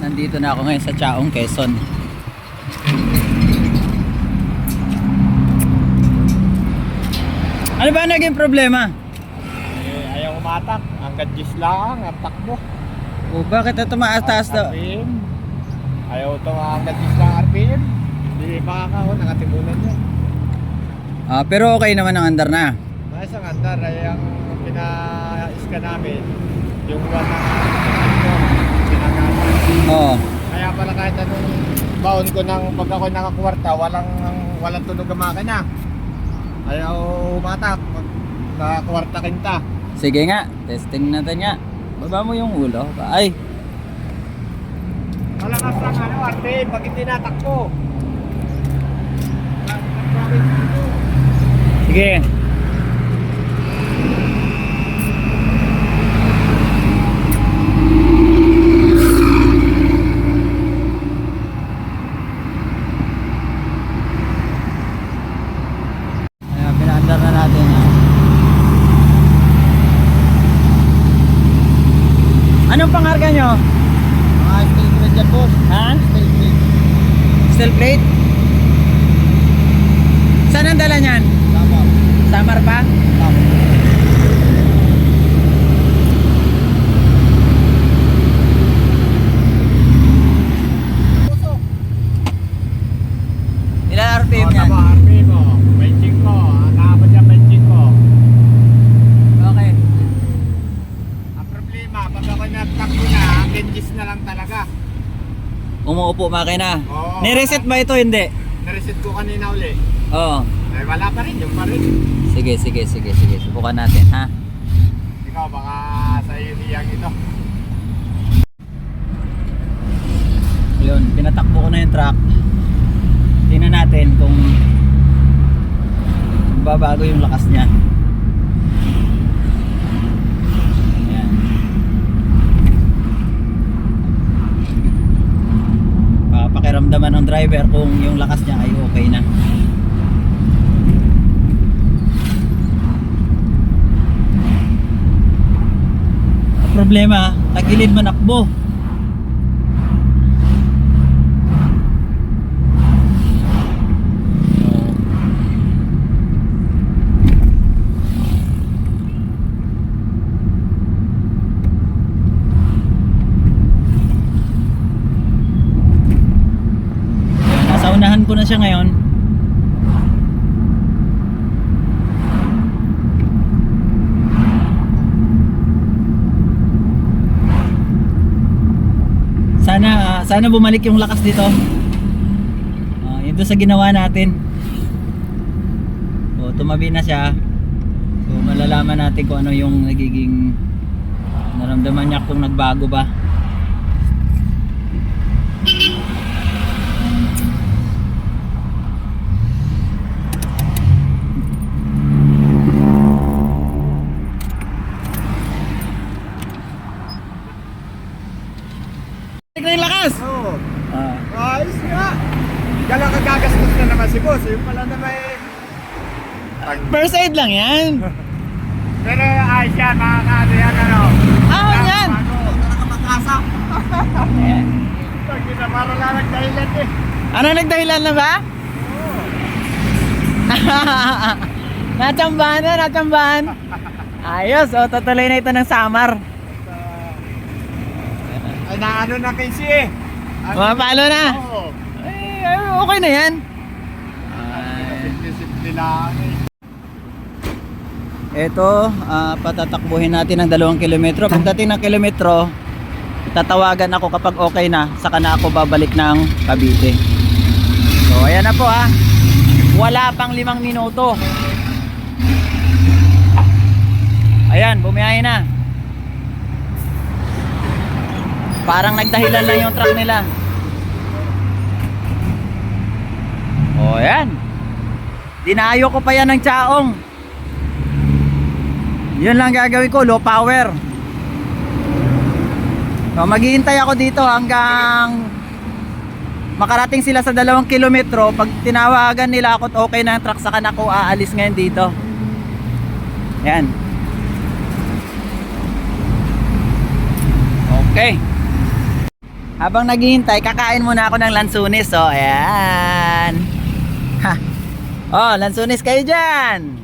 Nandito na ako ngayon sa Chaong, Quezon. Ano ba naging problema? Ayaw umatak. Hanggang 10 lang ang takbo. O bakit ito maataas daw? RPM. Ayaw ito hanggang 10 lang RPM. Hindi makakahon. Nakatimunan niya. Pero okay naman ang andar na. May isang andar ay ang pina-iska namin. Yung one na pinagana. Oo. Kaya pala kahit anong baon ko ng pag ako nakakwarta, walang tunog ang makina. Ayaw umatak. Nakakwarta kinta. Sige nga, testing natin nga. Baba mo yung ulo. Ay, Malakas lang RPM pag hindi natakbo. sige. Ayan, pinaandar na natin. Anong pangarga nyo? Mga steel plate dyan, boss. Ha? Steel plate. Steel plate? Saan ang dala nyan? Tama. Samar pa? Tama. Ilan RPM yan? Tama, RPM mo. Benching ko. Nakapad yan benching ko. Okay. Ang problema, pag ako natakbo na, hanggang 10 na lang talaga. Umuupo makina. Oo. Ni-reset ba ito? Hindi. Nareset ko kanina uli. Oo. Ay, wala pa rin. Yung pa rin. Sige. Subukan natin, ha? Ikaw, baka sa iyo niyang ito. Yun, pinatakbo ko na yung truck. Tingnan natin kung babago yung lakas niya. Ayan. Pakiramdaman ng driver kung yung lakas niya ay okay na. Ang problema, tagilid manakbo. Unahan ko na siya ngayon. Sana bumalik yung lakas dito. Yun doon sa ginawa natin. So tumabi na siya. So malalaman natin kung ano yung nagiging naramdaman niya, kung nagbago ba. Tignan yung lakas! Oo. Ah. Ayos nga. Kala kagagastos na naman si boss. Yung pala na may... First aid lang yan. Pero ayos yan, makakaano yan, ano. Yan. Nakamakasa. Pag para lang nagdahilan eh. Ano, nagdahilan na ba? Oo. Natsambahan. Ayos, tutuloy na ito ng Samar. Ay, naano na kay si eh. Mapalo na. Oo. Okay na yan. Simple lang eh. Ito, patatakbuhin natin ng 2 kilometro. Pagdating ng kilometro, tatawagan ako kapag okay na, saka na ako babalik ng Cavite. So ayan na po, ha. Wala pang 5 minuto. Ayan, bumiyahe na. Parang nagdahilan lang yung truck nila. O ayan, dinayo ko pa yan ng Chaong. Yun lang gagawin ko, low power. So maghihintay ako dito hanggang makarating sila sa 2 kilometro. Pag tinawagan nila ako at okay na ang truck, saka na ako aalis ngayon dito. Yan. Okay. Habang naghihintay, kakain muna ako ng lansunis. So, ayan. Ha. Oh, lansunis kayo dyan.